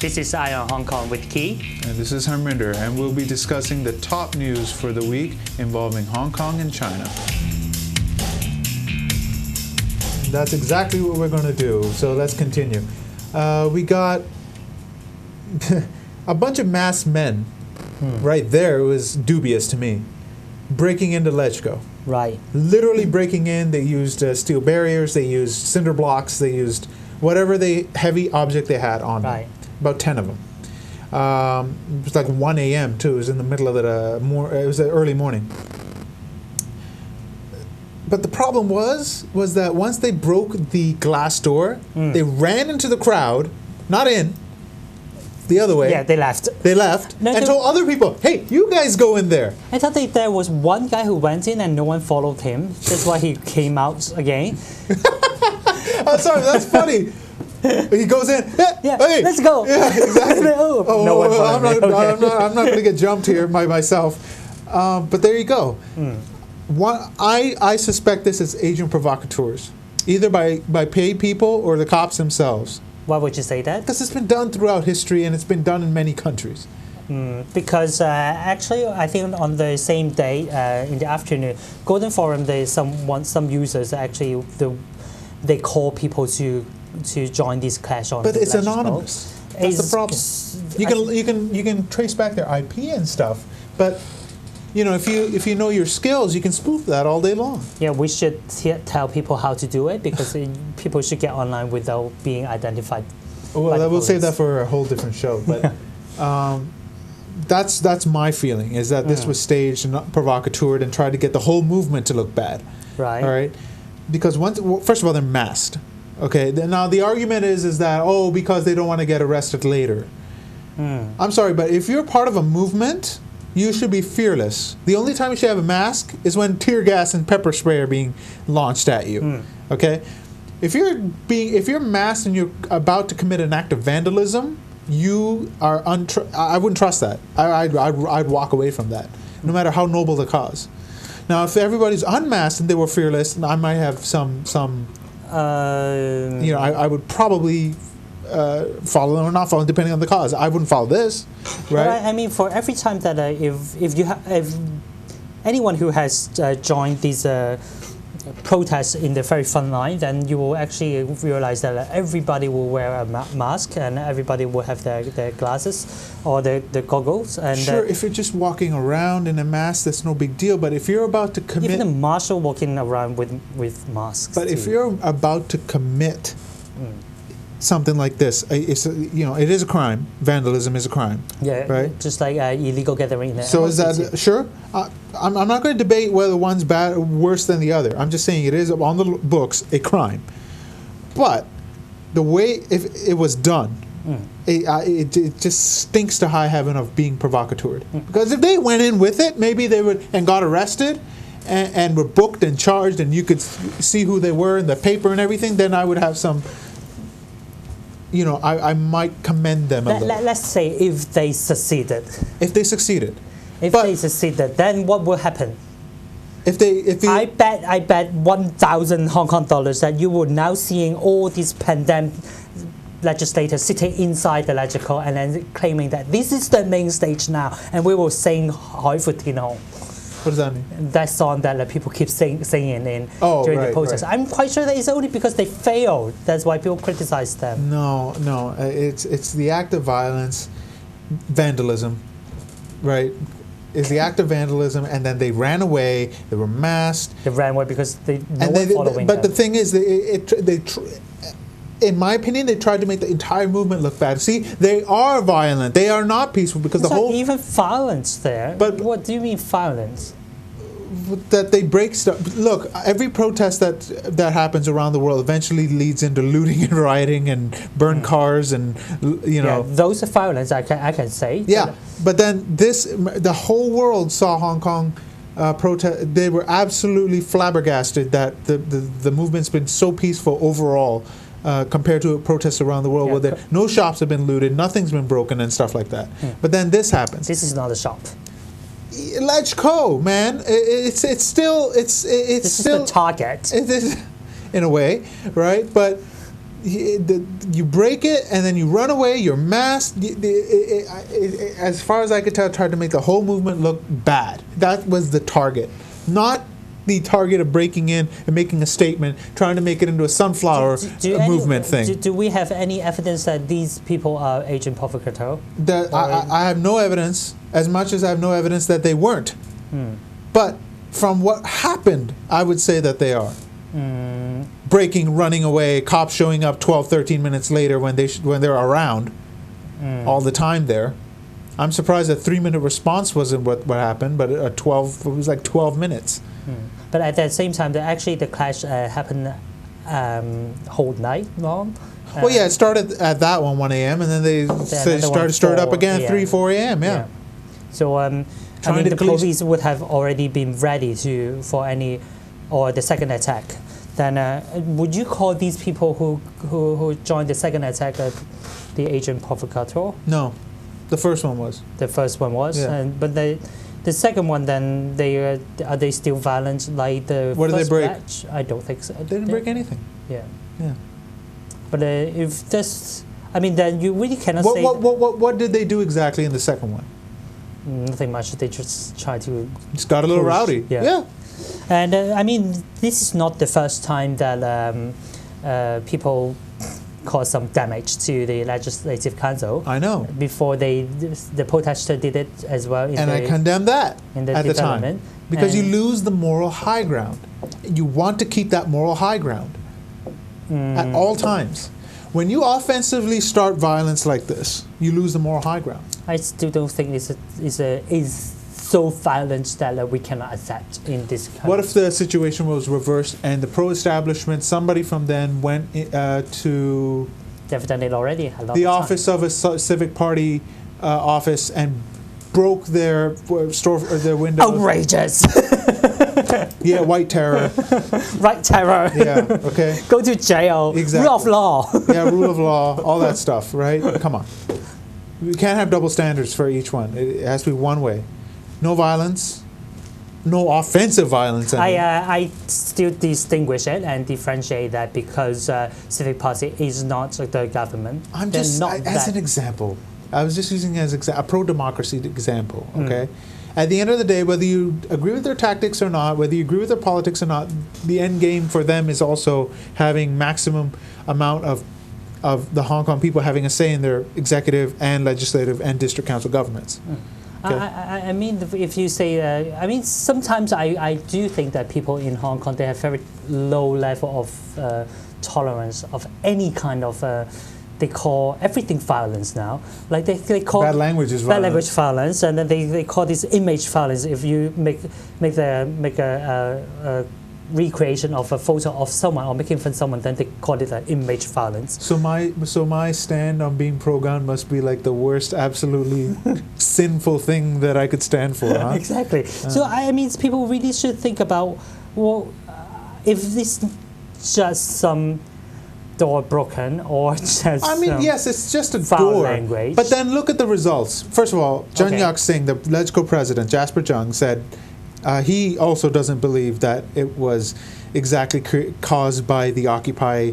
This is Eye on Hong Kong with Key. And this is Harminder, and we'll be discussing the top news for the week involving Hong Kong and China. That's exactly what we're going to do, so let's continue. We got a bunch of masked men. Right there, it was dubious to me. Breaking into LegCo. Right. Literally breaking in, they used steel barriers, they used cinder blocks, they used whatever heavy object they had on them. Right. About 10 of them. It was like 1 a.m. too. It was in the middle of it was early morning. But the problem was that once they broke the glass door, they ran into the crowd, not in, the other way. Yeah, they left. They left and told other people, hey, you guys go in there. I thought that there was one guy who went in and no one followed him. That's why he came out again. Oh, sorry, that's funny. He goes in. Yeah, hey, let's go. Yeah, exactly. No one followed me. I'm not going to get jumped here by myself. But there you go. I suspect this is agent provocateurs, either by paid people or the cops themselves. Why would you say that? Because it's been done throughout history and it's been done in many countries. Because actually, I think on the same day in the afternoon, Golden Forum, some users actually they call people to join this clash on. But it's LegCo. anonymous. That's the problem. You can trace back their IP and stuff, but if you know your skills, you can spoof that all day long. Yeah, we should tell people how to do it because people should get online without being identified. Well, we'll save that for a whole different show. But that's my feeling, is that this was staged and provocateured and tried to get the whole movement to look bad. Right. All right. Because first of all, they're masked. Okay. Now the argument is that because they don't want to get arrested later. I'm sorry, but if you're part of a movement, you should be fearless. The only time you should have a mask is when tear gas and pepper spray are being launched at you. Okay. If you're masked and you're about to commit an act of vandalism, you are I wouldn't trust that. I'd walk away from that, no matter how noble the cause. Now, if everybody's unmasked and they were fearless, I might have some. I would probably follow them or not follow them, depending on the cause. I wouldn't follow this, right? I mean, for every time that if anyone who has joined these protests in the very front line, then you will actually realize that everybody will wear a mask and everybody will have their glasses or their goggles. And sure, if you're just walking around in a mask, that's no big deal. But if you're about to commit, even the marshal walking around with masks. But if you're about to commit something like this, it is a crime. Vandalism is a crime. Yeah, right. Just like illegal gathering. So is that sure? I'm not going to debate whether one's bad or worse than the other. I'm just saying it is on the books a crime. But the way if it was done, it just stinks to high heaven of being provocateured. Because if they went in with it, maybe they would and got arrested. And were booked and charged, and you could see who they were in the paper and everything. Then I would have some. I might commend them a little. Let's say if they succeeded. If they succeeded. If they succeeded, then what will happen? I bet 1,000 Hong Kong dollars that you will now seeing all these pandemic legislators sitting inside the LegCo and then claiming that this is the main stage now, and we will sing Hai Fu Tin Hong. What does that mean? That song that people keep singing during the protest. Right. I'm quite sure that it's only because they failed. That's why people criticize them. No, it's the act of violence, vandalism, right? It's the act of vandalism, and then they ran away. They were masked. They ran away because following But them. the thing is, in my opinion, they tried to make the entire movement look bad. See, they are violent. They are not peaceful because it's not even violence there. But what do you mean violence? That they break stuff. Look, every protest that happens around the world eventually leads into looting and rioting and burn cars and Yeah, those are violence. I can say. Yeah, but then the whole world saw Hong Kong protest. They were absolutely flabbergasted that the movement's been so peaceful overall. Compared to protests around the world where no shops have been looted, nothing's been broken and stuff like that. But then this happens. This is not a shop. LegCo, man, it's still the target. It is, in a way, right? But you break it and then you run away. You're masked. As far as I could tell, tried to make the whole movement look bad. That was the target, not the target of breaking in and making a statement, trying to make it into a sunflower movement thing. Do we have any evidence that these people are agent provocateur? I have no evidence, as much as I have no evidence that they weren't. But from what happened, I would say that they are. Breaking, running away, cops showing up 12, 13 minutes later when they're around all the time there. I'm surprised a 3-minute response wasn't what happened, but it was like 12 minutes. But at the same time, the clash happened whole night long. Well, yeah, it started at that 1 a.m. and then they started up again at 3, 4 a.m. Yeah. So the police would have already been ready for the second attack. Then would you call these people who joined the second attack the agent provocateur? No, the first one was. The first one was, yeah. But the second one, then are they still violent like the what first did they break? batch? I don't think so. They didn't break anything. Yeah. Yeah. But if this, then you really cannot say. What did they do exactly in the second one? Nothing much. They just try to. Just got a little rowdy. Yeah. And this is not the first time that people cause some damage to the Legislative Council. I know. Before the protester did it as well. I condemn that at the time. Because you lose the moral high ground. You want to keep that moral high ground at all times. When you offensively start violence like this, you lose the moral high ground. I still don't think is so violent that we cannot accept in this country. What if the situation was reversed and the pro-establishment, somebody from then went to... They've done it already. The office of a civic party office and broke their windows. Outrageous. Yeah, white terror. Right terror. Yeah, okay. Go to jail. Exactly. Rule of law. Yeah, rule of law, all that stuff, right? Come on. We can't have double standards for each one. It has to be one way. No violence, no offensive violence. I still distinguish it and differentiate that because civic party is not the government. I'm just as an example. I was just using as a pro-democracy example. Okay, at the end of the day, whether you agree with their tactics or not, whether you agree with their politics or not, the end game for them is also having maximum amount of the Hong Kong people having a say in their executive and legislative and district council governments. Okay. If you say, sometimes I do think that people in Hong Kong, they have very low level of tolerance of any kind of, they call everything violence now. Like they call bad language is violence. Bad language violence, and then they call this image violence. If you make a recreation of a photo of someone or making fun of someone, then they call it an image violence. So my stand on being pro-gun must be like the worst, absolutely sinful thing that I could stand for, huh? Exactly. So people really should think about, if this just some door broken or just yes, it's just a foul door. Language. But then look at the results. First of all, Jun Yak Singh, the LegCo president, Jasper Jung, said he also doesn't believe that it was exactly caused by the Occupy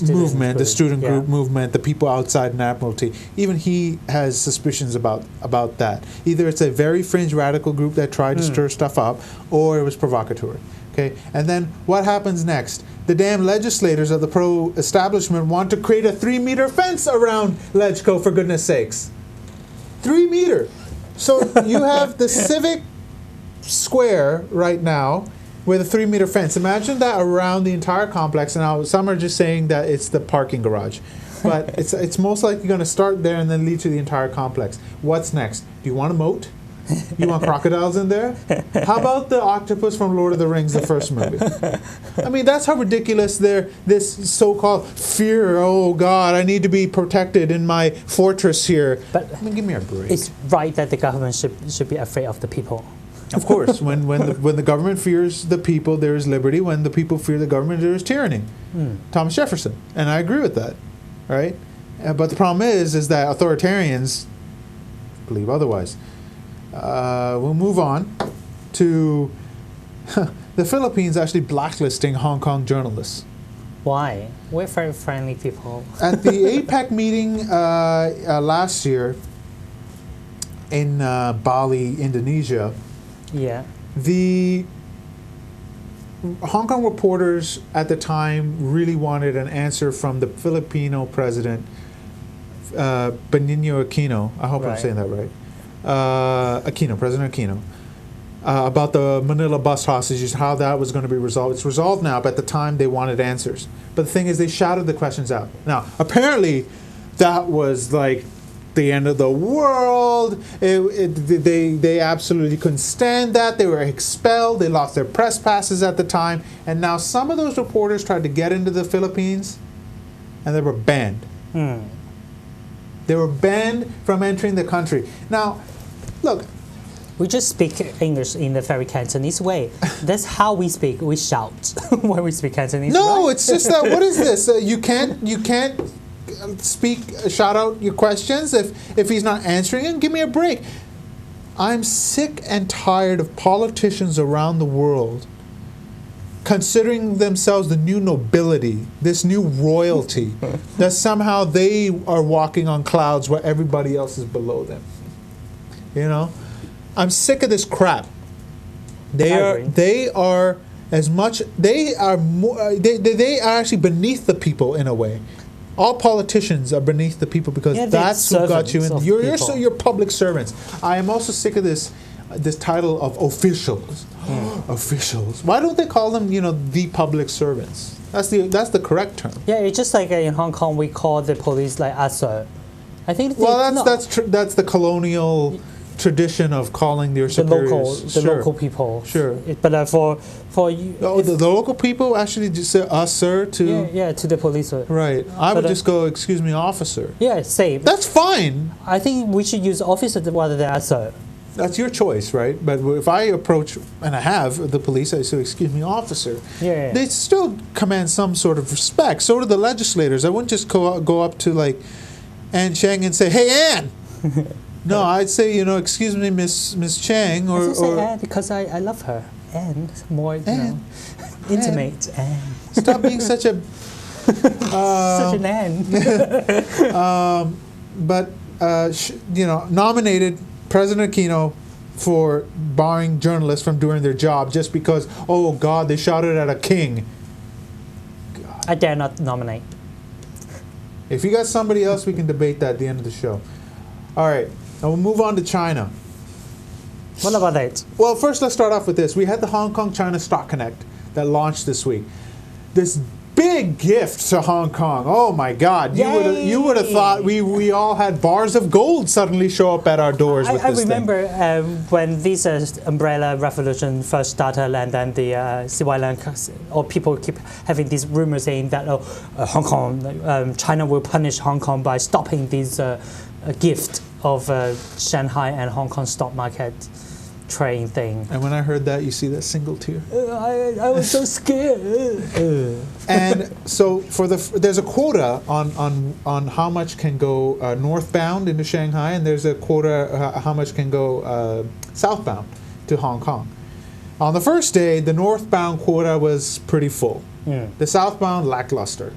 movement, the student group movement, the people outside in Admiralty. Even he has suspicions about that. Either it's a very fringe radical group that tried to stir stuff up, or it was provocatory. Okay, and then what happens next? The damn legislators of the pro-establishment want to create a 3-meter fence around LegCo, for goodness sakes. 3 meter. So you have the civic square right now with a 3-meter fence. Imagine that around the entire complex. And now some are just saying that it's the parking garage, but it's most likely going to start there and then lead to the entire complex. What's next? Do you want a moat? You want crocodiles in there? How about the octopus from Lord of the Rings, the first movie? That's how ridiculous this so-called fear. Oh God, I need to be protected in my fortress here. But give me a break. It's right that the government should be afraid of the people. Of course, when the government fears the people, there is liberty. When the people fear the government, there is tyranny. Thomas Jefferson, and I agree with that, right? But the problem is that authoritarians believe otherwise. We'll move on to the Philippines actually blacklisting Hong Kong journalists. Why? We're very friendly people. At the APEC meeting last year in Bali, Indonesia, Yeah. the Hong Kong reporters at the time really wanted an answer from the Filipino president, Benigno Aquino. I hope I'm Right. saying that right. President Aquino, about the Manila bus hostages, how that was going to be resolved. It's resolved now, but at the time they wanted answers. But the thing is, they shouted the questions out. Now, apparently, that was like the end of the world. They absolutely couldn't stand that. They were expelled. They lost their press passes at the time. And now some of those reporters tried to get into the Philippines, and they were banned. They were banned from entering the country. Now, look, We just speak English in a very Cantonese way. That's how we speak. We shout when we speak Cantonese. no, right? it's just that. What is this? You can't shout out your questions if he's not answering it. Give me a break. I'm sick and tired of politicians around the world considering themselves the new nobility, this new royalty, that somehow they are walking on clouds where everybody else is below them. You know, I'm sick of this crap. They are actually beneath the people in a way. All politicians are beneath the people because Yeah, they're that's who got you in. servants of people. You're public servants. I am also sick of this title of officials. Officials. Why don't they call them, the public servants? That's the correct term. Yeah, it's just like in Hong Kong, we call the police like "sir." I think. That's the colonial tradition of calling your the superiors. local people. Sure. But for you, The local people actually just say sir to. yeah, to the police. Right. I would But, just go, excuse me, officer. Yeah, same. That's fine. I think we should use officer rather than sir. That's your choice, right? But if I approach, and I have, the police, I say, excuse me, officer. Yeah. They still command some sort of respect. So do the legislators. I wouldn't just go up to, like, Ann Cheng and say, hey, Ann! No, I'd say, excuse me, Miss Cheng, I or... just say Anne because I love her. Anne, more, Anne. intimate. Anne. Stop being such a... Such an Anne. Nominated President Aquino for barring journalists from doing their job just because, oh God, they shouted at a king. I dare not nominate. If you got somebody else, we can debate that at the end of the show. All right, now we'll move on to China. What about that? Well, first let's start off with this. We had the Hong Kong-China Stock Connect that launched this week. This big gift to Hong Kong. Oh my God! You would have thought we all had bars of gold suddenly show up at our doors with I this remember when this umbrella revolution first started, and then the CY or people keep having these rumors saying that Hong Kong, China will punish Hong Kong by stopping this gift of Shanghai and Hong Kong stock market train thing. And when I heard that, you see that single tear. I was so scared. And so there's a quota on how much can go northbound into Shanghai, and there's a quota how much can go southbound to Hong Kong. On the first day, the northbound quota was pretty full. The southbound lackluster.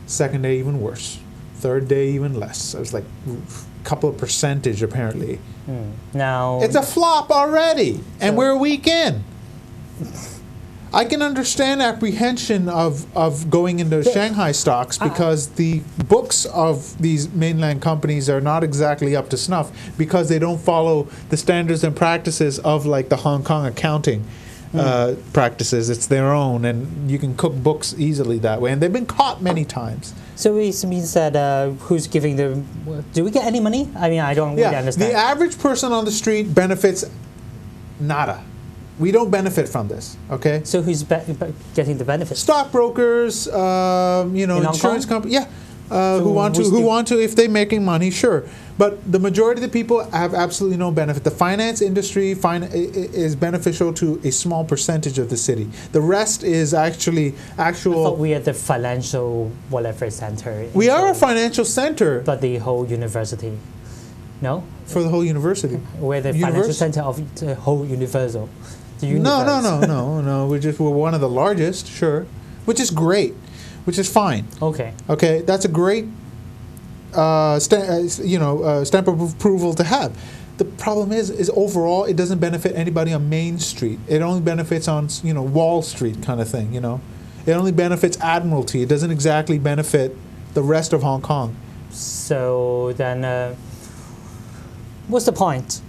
Second day even worse. Third day even less. It was like a couple of percentage apparently. Now It's a flop already, and we're a week in. I can understand apprehension of going into Shanghai stocks because the books of these mainland companies are not exactly up to snuff because they don't follow the standards and practices of like the Hong Kong accounting practices. It's their own, and you can cook books easily that way, and they've been caught many times. So it means that who's giving the? Do we get any money? I mean, I don't really understand. The average person on the street benefits nada. We don't benefit from this, okay? So who's getting the benefits? Stockbrokers, insurance companies, who want to, if they're making money, sure. But the majority of the people have absolutely no benefit. The finance industry is beneficial to a small percentage of the city. The rest is actually I thought we are the financial whatever center. We are a financial center. But the whole university, no? For the whole university. We're the financial center of the whole universal. The universe. No. We're one of the largest, sure, which is great. which is fine. Okay. Okay, that's a great stamp of approval to have. The problem is overall it doesn't benefit anybody on Main Street. It only benefits on Wall Street kind of thing. It only benefits Admiralty. It doesn't exactly benefit the rest of Hong Kong. So then, what's the point?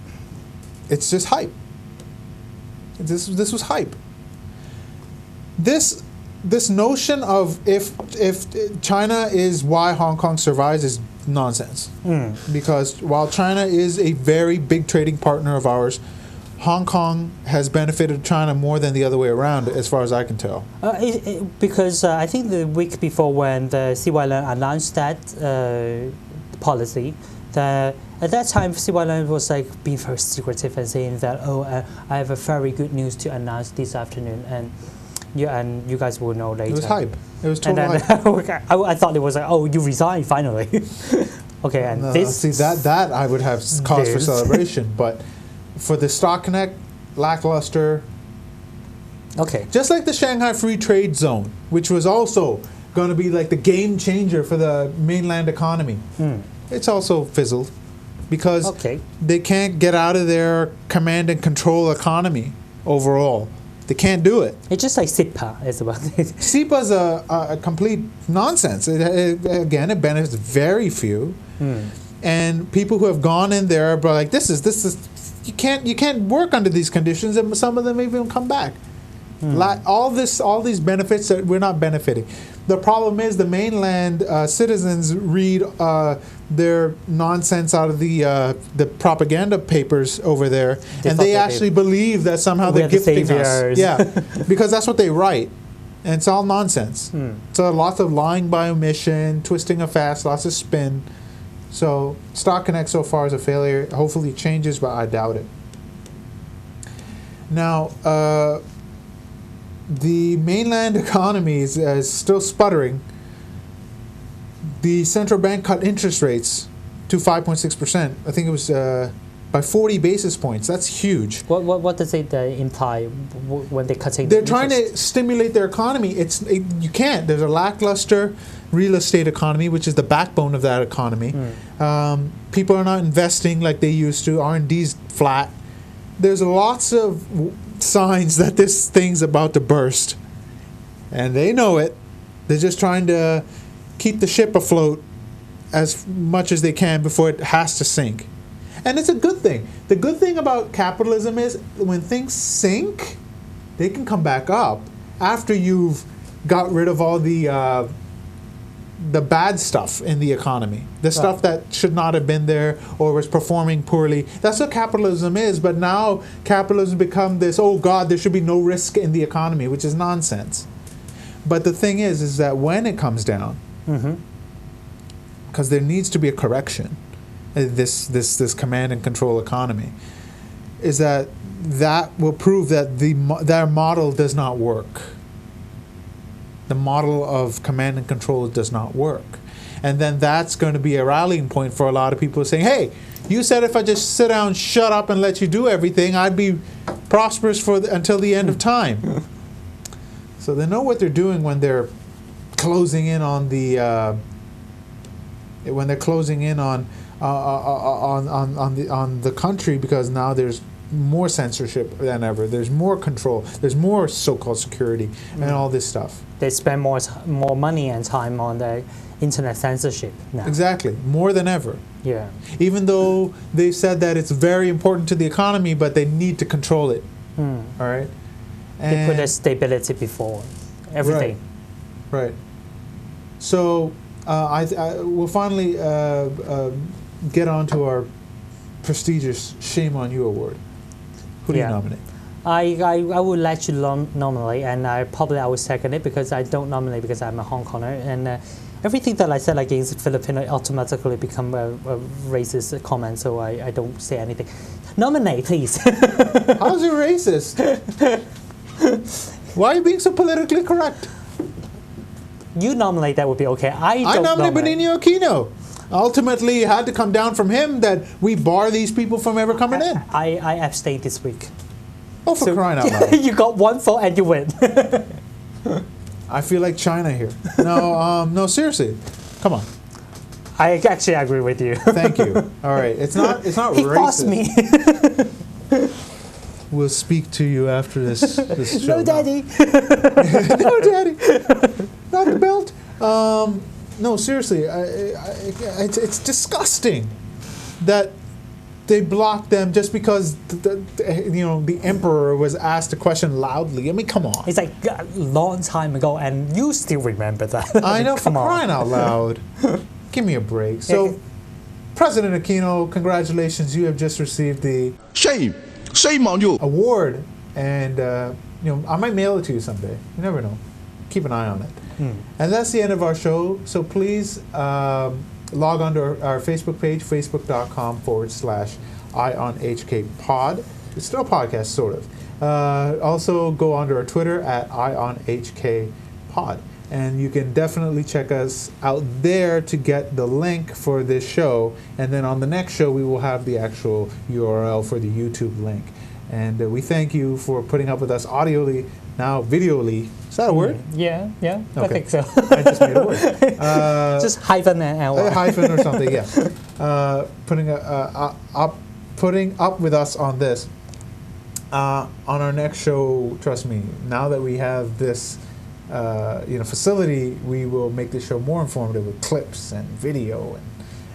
It's just hype. This was hype. This notion of if China is why Hong Kong survives is nonsense. Because while China is a very big trading partner of ours, Hong Kong has benefited China more than the other way around, as far as I can tell. Because I think the week before when the CY Leung announced that policy, at that time CY Leung was like being very secretive and saying that, I have a very good news to announce this afternoon, and you guys will know later. It was hype. It was total and then, hype. I thought it was like, you resigned finally. Okay, and this... See, that I would have cause for celebration, but for the Stock Connect, lackluster. Okay. Just like the Shanghai Free Trade Zone, which was also going to be like the game changer for the mainland economy. It's also fizzled because they can't get out of their command and control economy overall. They can't do it. It's just like SIPA as well. SIPA's a complete nonsense. It benefits very few. And people who have gone in there are like, this is you can't work under these conditions, and some of them even come back. All these benefits that we're not benefiting. The problem is the mainland citizens read their nonsense out of the propaganda papers over there, and they actually believe that somehow they're gifting us. Yeah, because that's what they write, and it's all nonsense. So lots of lying by omission, twisting of facts, lots of spin. So Stock Connect so far is a failure. Hopefully it changes, but I doubt it. Now, the mainland economy is still sputtering. The central bank cut interest rates to 5.6%. I think it was by 40 basis points. That's huge. What does it imply when they're cutting? They're trying to stimulate their economy. You can't. There's a lackluster real estate economy, which is the backbone of that economy. People are not investing like they used to. R&D's flat. There's lots of signs that this thing's about to burst, and they know it. They're just trying to keep the ship afloat as much as they can before it has to sink. And it's a good thing. The good thing about capitalism is when things sink, they can come back up after you've got rid of all the bad stuff in the economy, the stuff that should not have been there or was performing poorly. That's what capitalism is. But now capitalism become this, oh God, there should be no risk in the economy, which is nonsense. But the thing is that when it comes down, because there needs to be a correction, this command and control economy, is that will prove that their model does not work. The model of command and control does not work. And then that's going to be a rallying point for a lot of people saying, hey, you said if I just sit down, shut up, and let you do everything, I'd be prosperous until the end of time. So they know what they're doing when they're closing in on the on the country, because now there's more censorship than ever. There's more control. There's more so-called security and all this stuff. They spend more money and time on the internet censorship now. Exactly, more than ever. Yeah. Even though they've said that it's very important to the economy, but they need to control it. All right. They put the stability before everything. Right. So we'll finally get on to our prestigious Shame on You award. Who do you nominate? I would let you nominate, and I would second it, because I don't nominate because I'm a Hong Konger, and everything that I said against Filipino automatically become a racist comment, so I don't say anything. Nominate, please. How's it racist? Why are you being so politically correct? You nominate, that would be okay. I nominate Benigno Aquino. Ultimately, it had to come down from him that we bar these people from ever coming in. I abstained this week. Oh, for crying out loud. You got one vote and you win. I feel like China here. No, no, seriously. Come on. I actually agree with you. Thank you. All right. It's not He racist. forced me. We'll speak to you after this show. No, Daddy. No, Daddy. Not the belt. No, seriously. It's disgusting that they blocked them just because the emperor was asked a question loudly. I mean, come on. It's like a long time ago, and you still remember that. I know, for Come on. crying out loud. Give me a break. So, President Aquino, congratulations. You have just received the Shame. Shame on you. award, and I might mail it to you someday. You never know. Keep an eye on it. And that's the end of our show. So please log on to our Facebook page, facebook.com/IOnHKPod. It's still a podcast, sort of. Also go on to our Twitter at IOnHKPod. And you can definitely check us out there to get the link for this show. And then on the next show, we will have the actual URL for the YouTube link. And we thank you for putting up with us audioly, now videoly. Is that a word? Yeah, I Okay. think so. I just made a word. Just hyphen and A L. hyphen or something, yeah. Putting up with us on this. On our next show, trust me, now that we have this facility, we will make the show more informative with clips and video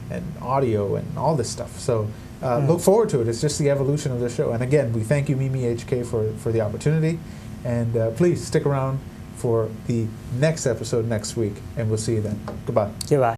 and audio and all this stuff. So look forward to it. It's just the evolution of the show. And again, we thank you, Mimi HK, for the opportunity. And please stick around for the next episode next week, and we'll see you then. Goodbye. Goodbye.